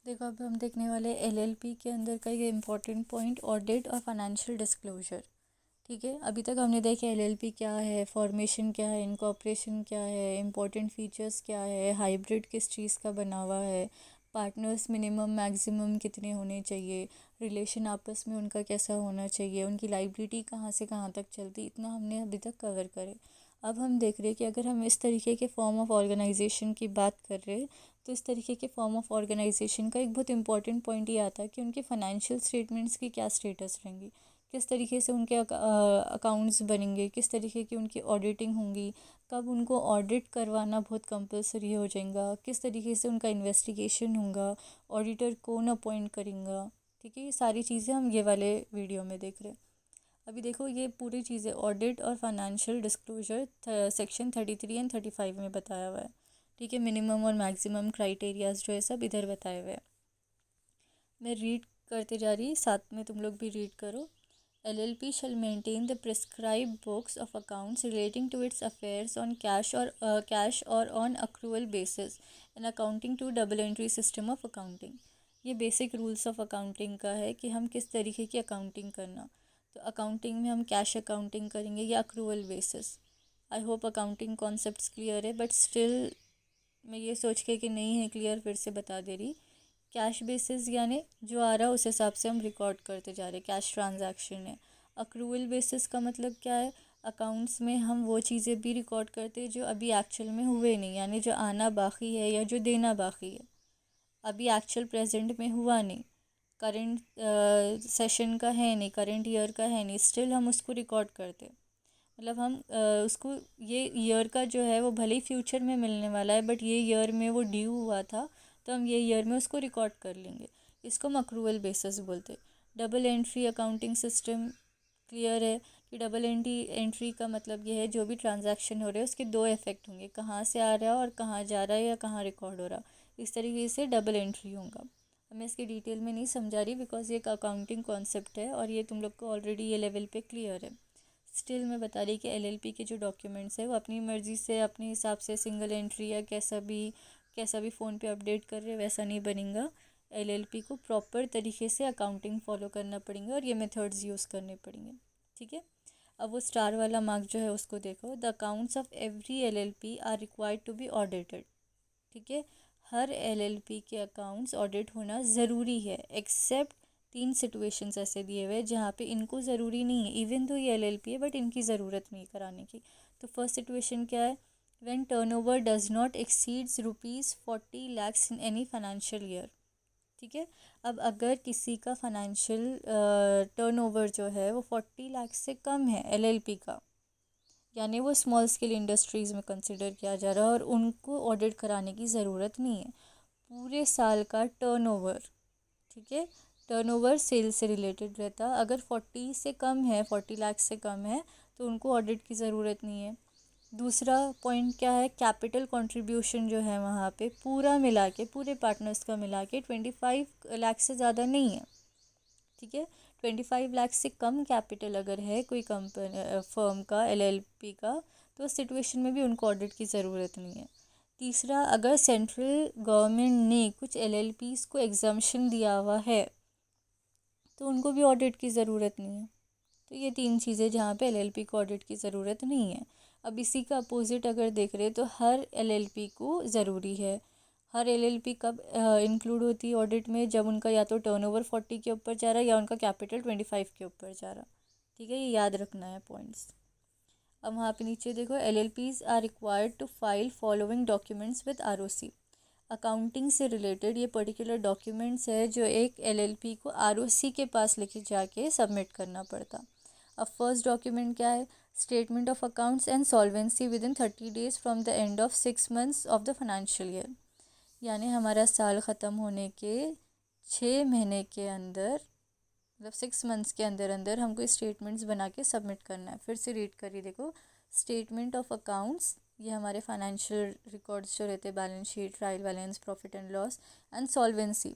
देखो अब हम देखने वाले एलएलपी के अंदर का ये इम्पोर्टेंट पॉइंट ऑडिट और फाइनेंशियल डिस्क्लोजर। ठीक है, अभी तक हमने देखे एलएलपी क्या है, फॉर्मेशन क्या है, इनकॉर्पोरेशन क्या है, इम्पोर्टेंट फीचर्स क्या है, हाइब्रिड किस चीज़ का बना हुआ है, पार्टनर्स मिनिमम मैक्सिमम कितने होने चाहिए, रिलेशन आपस में उनका कैसा होना चाहिए, उनकी लाइबिलिटी कहाँ से कहाँ तक चलती, इतना हमने अभी तक कवर करे। अब हम देख रहे हैं कि अगर हम इस तरीके के फॉर्म ऑफ ऑर्गेनाइजेशन की बात कर रहे हैं तो इस तरीके के फॉर्म ऑफ ऑर्गेनाइजेशन का एक बहुत इंपॉर्टेंट पॉइंट ये आता है कि उनके फाइनेंशियल स्टेटमेंट्स की क्या स्टेटस रहेंगी, किस तरीके से उनके अकाउंट्स बनेंगे, किस तरीके की उनकी ऑडिटिंग होंगी, कब उनको ऑडिट करवाना बहुत कंपलसरी हो जाएगा, किस तरीके से उनका इन्वेस्टिगेशन होगा, ऑडिटर कौन अपॉइंट करेंगे। ठीक है, ये सारी चीज़ें हम ये वाले वीडियो में देख रहे हैं। अभी देखो ये पूरी चीज़ें ऑडिट और फाइनेंशियल डिस्क्लोजर सेक्शन 33 एंड 35 में बताया हुआ है। ठीक है, मिनिमम और मैक्सिमम क्राइटेरियाज जो है सब इधर बताए हुए हैं। मैं रीड करते जा रही, साथ में तुम लोग भी रीड करो। LLP shall maintain the prescribed books of accounts relating to its affairs on cash or on accrual basis in accounting to double entry system of accounting। ये बेसिक रूल्स ऑफ अकाउंटिंग का है कि हम किस तरीके की accounting करना। तो अकाउंटिंग में हम कैश अकाउंटिंग करेंगे या accrual basis. I hope accounting concepts clear है, बट स्टिल मैं ये सोच के कि नहीं है क्लियर फिर से बता दे रही। कैश बेसिस यानी जो आ रहा है उस हिसाब से हम रिकॉर्ड करते जा रहे हैं, कैश ट्रांजैक्शन है। अक्रूवल बेसिस का मतलब क्या है, अकाउंट्स में हम वो चीज़ें भी रिकॉर्ड करते हैं जो अभी एक्चुअल में हुए नहीं, यानी जो आना बाकी है या जो देना बाकी है, अभी एक्चुअल प्रेजेंट में हुआ नहीं, करंट सेशन का है नहीं, करंट ईयर का है नहीं, स्टिल हम उसको रिकॉर्ड करते। मतलब हम उसको ये ईयर का जो है वो भले ही फ्यूचर में मिलने वाला है, बट ये ईयर में वो ड्यू हुआ था तो हम ये ईयर में उसको रिकॉर्ड कर लेंगे। इसको हम अक्रूवल बेसिस बोलते। Double entry accounting system clear है कि डबल एंट्री का मतलब ये है जो भी ट्रांजैक्शन हो रहे हैं उसके दो इफेक्ट होंगे, कहाँ से आ रहा है और कहाँ जा रहा है या कहाँ रिकॉर्ड हो रहा, इस तरीके से डबल एंट्री होगा। अब मैं इसकी डिटेल में नहीं समझा रही बिकॉज ये एक अकाउंटिंग कॉन्सेप्ट है और ये तुम लोग को ऑलरेडी ये लेवल पे क्लियर है। स्टिल मैं बता रही कि एलएलपी के जो डॉक्यूमेंट्स है वो अपनी मर्ज़ी से अपने हिसाब से सिंगल एंट्री या कैसा भी फ़ोन पे अपडेट कर रहे वैसा नहीं बनेगा। एलएलपी को प्रॉपर तरीके से अकाउंटिंग फॉलो करना पड़ेंगे और ये मेथड्स यूज़ करने पड़ेंगे। ठीक है, अब वो स्टार वाला मार्क जो है उसको देखो। The accounts of every LLP are required to be audited. ठीक है, हर एलएलपी के अकाउंट्स ऑडिट होना ज़रूरी है, एक्सेप्ट 3 सिचुएशंस ऐसे दिए हुए हैं जहाँ पे इनको ज़रूरी नहीं है, इवन तो ये एलएलपी है बट इनकी ज़रूरत नहीं कराने की। तो फर्स्ट सिचुएशन क्या है, when turnover does not exceeds ₹40 lakhs in any financial year. ठीक है, अब अगर किसी का फाइनेंशियल टर्नओवर जो है वो 40 लाख से कम है एलएलपी का, यानी वो स्मॉल स्केल इंडस्ट्रीज़ में कंसिडर किया जा रहा है और उनको ऑडिट कराने की ज़रूरत नहीं है। पूरे साल का टर्नओवर, ठीक है, टर्नओवर सेल से रिलेटेड रहता, अगर 40 से कम है, 40 लाख से कम है तो उनको ऑडिट की ज़रूरत नहीं है। दूसरा पॉइंट क्या है, कैपिटल कंट्रीब्यूशन जो है वहाँ पे पूरा मिला के, पूरे पार्टनर्स का मिला के 25 लाख से ज़्यादा नहीं है। ठीक है, 25 लाख से कम कैपिटल अगर है कोई कंपनी फर्म का, एलएलपी का, तो उस सिचुएशन में भी उनको ऑडिट की ज़रूरत नहीं है। तीसरा, अगर सेंट्रल गवर्नमेंट ने कुछ एलएलपीज़ को एग्जम्पशन दिया हुआ है तो उनको भी ऑडिट की ज़रूरत नहीं है। तो ये 3 चीज़ें जहाँ पे एलएलपी को ऑडिट की ज़रूरत नहीं है। अब इसी का अपोजिट अगर देख रहे तो हर एलएलपी को ज़रूरी है। हर एलएलपी कब इंक्लूड होती है ऑडिट में, जब उनका या तो टर्नओवर 40 के ऊपर जा रहा है या उनका कैपिटल 25 के ऊपर जा रहा। ठीक है, ये याद रखना है पॉइंट्स। अब वहाँ पे नीचे देखो, LLPs are required to file following documents with ROC। Accounting से रिलेटेड ये पर्टिकुलर डॉक्यूमेंट्स है जो एक एलएलपी को ROC के पास लेके जाके सबमिट करना पड़ता। अब फर्स्ट डॉक्यूमेंट क्या है, statement of accounts and solvency with in 30 days from the end of 6 months of the financial year. यानी हमारा साल ख़त्म होने के 6 महीने के अंदर, मतलब 6 months के अंदर अंदर हमको स्टेटमेंट्स बना के सबमिट करना है। फिर से रीड करिए देखो, स्टेटमेंट ऑफ अकाउंट्स ये हमारे फाइनेंशियल रिकॉर्ड्स जो रहते हैं, balance sheet, trial balance, profit and loss, and solvency.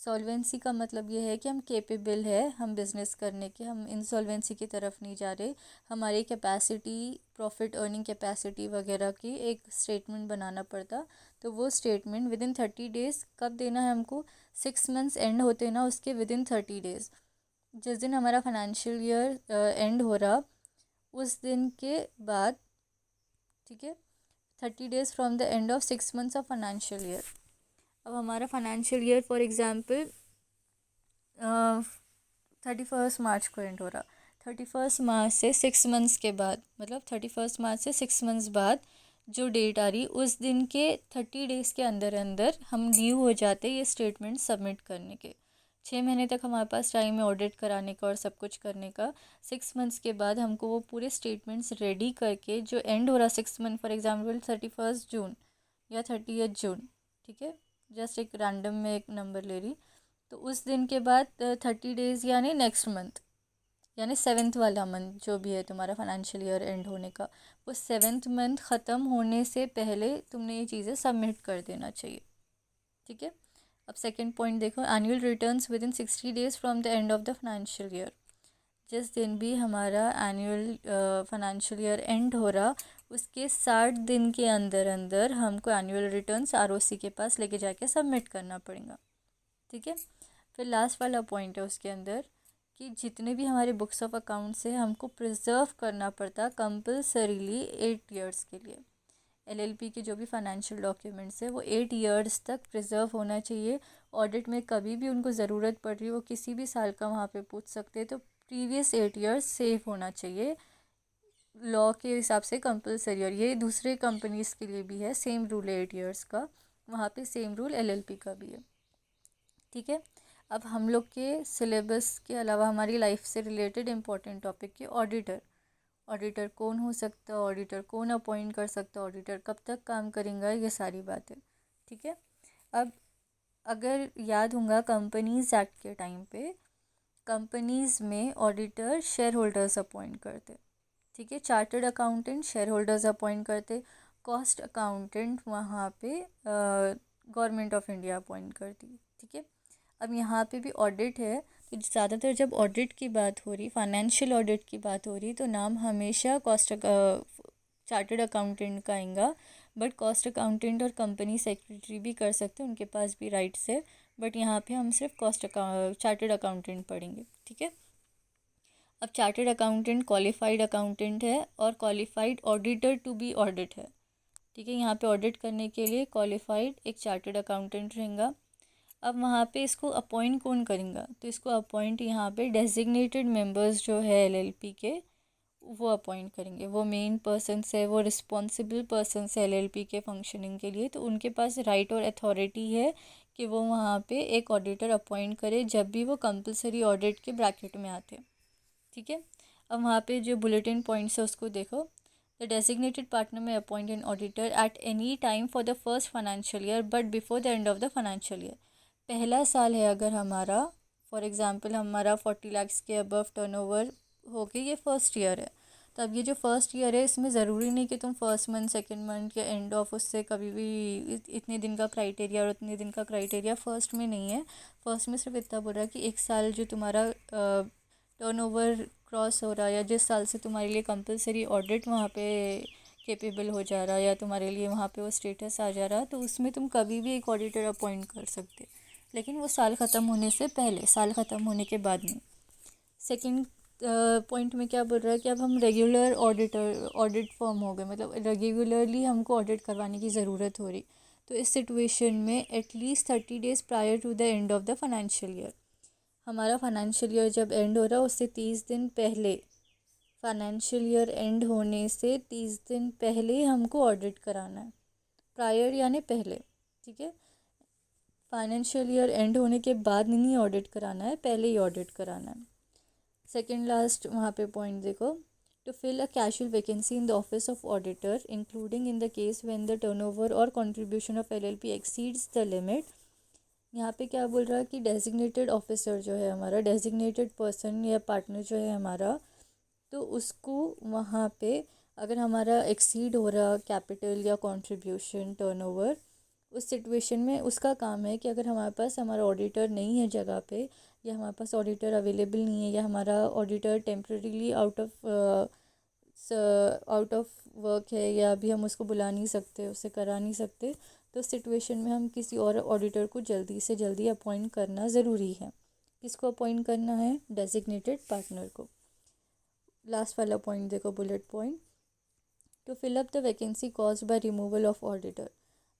Solvency का मतलब ये है कि हम केपेबल है हम बिज़नेस करने के, हम इंसॉल्वेंसी की तरफ नहीं जा रहे। हमारी कैपेसिटी, प्रॉफिट अर्निंग कैपेसिटी वगैरह की एक स्टेटमेंट बनाना पड़ता। तो वो स्टेटमेंट विद इन 30 डेज़ कब देना है हमको? 6 मंथ्स एंड होते ना उसके विद इन 30 डेज़। जिस दिन हमारा फाइनेंशियल ईयर एंड हो रहा उस दिन के बाद, ठीक है, 30 days from the end of 6 months of financial year. अब हमारा फाइनेंशियल ईयर फॉर एग्जांपल 31 मार्च को एंड हो रहा। 31 मार्च से 6 मंथ्स के बाद, मतलब 31 मार्च से 6 मंथ्स बाद जो डेट आ रही उस दिन के 30 डेज़ के अंदर अंदर हम ड्यू हो जाते ये स्टेटमेंट सबमिट करने के। 6 महीने तक हमारे पास टाइम है ऑडिट कराने का और सब कुछ करने का। 6 मंथ्स के बाद हमको वो पूरे स्टेटमेंट्स रेडी करके जो एंड हो रहा 6 मंथ, फॉर एग्जांपल 31 जून या 30 जून, ठीक है, जस्ट एक रैंडम में एक नंबर ले रही, तो उस दिन के बाद 30 डेज़ यानी नेक्स्ट मंथ, यानी 7th वाला मंथ जो भी है तुम्हारा फाइनेंशियल ईयर एंड होने का, वो 7th मंथ ख़त्म होने से पहले तुमने ये चीज़ें सबमिट कर देना चाहिए। ठीक है। अब सेकंड पॉइंट देखो, annual returns with in 60 days from the end of the financial year. जिस दिन भी हमारा एनुअल फाइनेंशियल ईयर एंड हो रहा उसके 60 दिन के अंदर अंदर हमको एनुअल रिटर्न्स आरओसी के पास लेके जाके सबमिट करना पड़ेगा। ठीक है। फिर लास्ट वाला पॉइंट है उसके अंदर कि जितने भी हमारे बुक्स ऑफ अकाउंट्स है हमको प्रिजर्व करना पड़ता कंपल्सरीली 8 ईयर्स के लिए। एलएलपी के जो भी फाइनेंशियल डॉक्यूमेंट्स है वो 8 ईयर्स तक प्रिजर्व होना चाहिए। ऑडिट में कभी भी उनको ज़रूरत पड़ रही हो किसी भी साल का वहाँ पे पूछ सकते हैं, तो प्रीवियस 8 ईयर्स सेफ होना चाहिए लॉ के हिसाब से कंपलसरी। और ये दूसरे कंपनीज़ के लिए भी है, सेम रूल है 8 ईयर्स का, वहाँ पे सेम रूल एलएलपी का भी है। ठीक है। अब हम लोग के सिलेबस के अलावा हमारी लाइफ से रिलेटेड इम्पोर्टेंट टॉपिक के ऑडिटर। ऑडिटर कौन हो सकता है, ऑडिटर कौन अपॉइंट कर सकता है, ऑडिटर कब तक काम करेंगे, ये सारी बातें। ठीक है। अब अगर याद होगा कंपनीज एक्ट के टाइम पे कंपनीज में ऑडिटर शेयर होल्डर्स अपॉइंट करते। ठीक है। Chartered accountant share holders appoint करते। कॉस्ट अकाउंटेंट वहाँ पे गवर्नमेंट ऑफ इंडिया अपॉइंट करती। ठीक है। अब यहाँ पे भी ऑडिट है, तो ज़्यादातर जब ऑडिट की बात हो रही, फाइनेंशियल ऑडिट की बात हो रही, तो नाम हमेशा चार्टर्ड अकाउंटेंट का आएगा। बट कॉस्ट अकाउंटेंट और कंपनी सेक्रेटरी भी कर सकते हैं, उनके पास भी राइट्स है। बट यहाँ पे हम सिर्फ चार्टर्ड अकाउंटेंट पढ़ेंगे। ठीक है। अब चार्टर्ड अकाउंटेंट क्वालिफाइड अकाउंटेंट है और qualified auditor to be audit है। ठीक है। यहाँ पे ऑडिट करने के लिए क्वालिफाइड एक चार्टर्ड अकाउंटेंट रहेगा। अब वहाँ पे इसको अपॉइंट कौन करेगा, तो इसको अपॉइंट यहाँ पे डेजिग्नेटेड मेंबर्स जो है एलएलपी के वो अपॉइंट करेंगे। वो मेन पर्सन्स है, वो रिस्पॉन्सिबल पर्सन्स है एलएलपी के फंक्शनिंग के लिए, तो उनके पास राइट और अथॉरिटी है कि वो वहाँ पे एक ऑडिटर अपॉइंट करे जब भी वो कंपलसरी ऑडिट के ब्रैकेट में आते। ठीक है। अब वहाँ पे जो बुलेटिन पॉइंट्स है उसको देखो। The designated partner may appoint an auditor at any time for the first financial year but before the end of the financial year. पहला साल है अगर हमारा, फॉर एग्जांपल हमारा 40 लाख के अबव टर्नओवर हो गई, ये फर्स्ट ईयर है, तो अब ये जो फर्स्ट ईयर है इसमें ज़रूरी नहीं कि तुम फर्स्ट मंथ सेकंड मंथ या एंड ऑफ उससे कभी भी इतने दिन का क्राइटेरिया और उतने दिन का क्राइटेरिया फर्स्ट में नहीं है। फर्स्ट में सिर्फ इतना बोल रहा है कि एक साल जो तुम्हारा टर्नओवर क्रॉस हो रहा है या जिस साल से तुम्हारे लिए कंपलसरी ऑडिट वहाँ पे केपेबल हो जा रहा है या तुम्हारे लिए वहाँ पे वो स्टेटस आ जा रहा है, तो उसमें तुम कभी भी एक ऑडिटर अपॉइंट कर सकते, लेकिन वो साल ख़त्म होने से पहले, साल ख़त्म होने के बाद नहीं। सेकंड पॉइंट में क्या बोल रहा है कि अब हम रेगुलर ऑडिट फर्म हो गए, मतलब रेगुलरली हमको ऑडिट करवाने की ज़रूरत हो रही, तो इस सिचुएशन में at least 30 days prior to the end of the financial year. हमारा फाइनेंशियल ईयर जब एंड हो रहा है उससे 30 दिन पहले, फाइनेंशियल ईयर एंड होने से 30 दिन पहले हमको ऑडिट कराना है। प्रायर यानी पहले। ठीक है। फाइनेंशियल ईयर एंड होने के बाद नहीं ऑडिट कराना है, पहले ही ऑडिट कराना है। सेकेंड लास्ट वहाँ पे पॉइंट देखो, to fill a casual vacancy in the office of auditor including in the case when the turnover और contribution of LLP exceeds the limit. यहाँ पे क्या बोल रहा है कि डेजिग्नेटेड ऑफिसर जो है हमारा, डेजिग्नेटेड पर्सन या पार्टनर जो है हमारा, तो उसको वहाँ पे अगर हमारा एक्सीड हो रहा कैपिटल या कंट्रीब्यूशन टर्नओवर, उस सिचुएशन में उसका काम है कि अगर हमारे पास हमारा ऑडिटर नहीं है जगह पे, या हमारे पास ऑडिटर अवेलेबल नहीं है, या हमारा auditor temporarily out of work है, या अभी हम उसको बुला नहीं सकते, उससे करा नहीं सकते, तो सिचुएशन में हम किसी और ऑडिटर को जल्दी से जल्दी अपॉइंट करना ज़रूरी है। किसको अपॉइंट करना है? डेजिग्नेटेड पार्टनर को। लास्ट वाला पॉइंट देखो, bullet point, to fill up the vacancy caused by removal of auditor.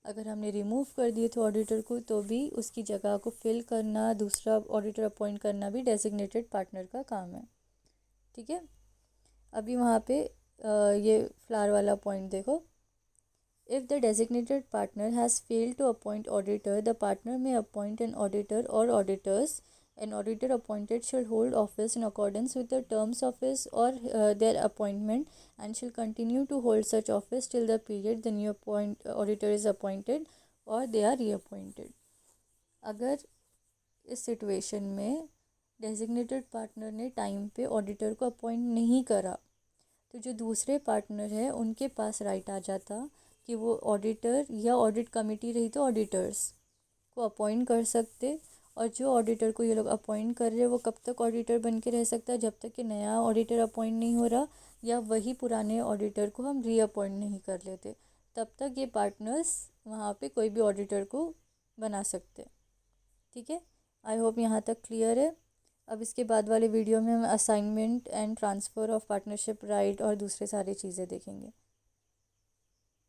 अगर हमने रिमूव कर दिए थे ऑडिटर को, तो भी उसकी जगह को फिल करना, दूसरा ऑडिटर अपॉइंट करना भी डेजिग्नेटेड पार्टनर का काम है। ठीक है, अभी वहाँ पे ये फ्लावर वाला पॉइंट देखो, if the designated partner has failed to appoint auditor, the partner may appoint an auditor और auditors. An auditor appointed shall hold office in accordance with the terms of his or their appointment, and shall continue to hold such office till the period the new auditor is appointed or they are reappointed. अगर इस situation में designated partner ने time पे auditor को appoint नहीं करा, तो जो दूसरे पार्टनर है उनके पास राइट आ जाता कि वो ऑडिटर या ऑडिट कमेटी रही तो ऑडिटर्स को अपॉइंट कर सकते, और जो ऑडिटर को ये लोग अपॉइंट कर रहे हैं वो कब तक ऑडिटर बन के रह सकता है? जब तक कि नया ऑडिटर अपॉइंट नहीं हो रहा, या वही पुराने ऑडिटर को हम रीअपॉइंट नहीं कर लेते, तब तक ये पार्टनर्स वहाँ पे कोई भी ऑडिटर को बना सकते। ठीक है, आई होप यहाँ तक क्लियर है। अब इसके बाद वाले वीडियो में हम assignment and transfer of partnership right और दूसरे सारी चीज़ें देखेंगे।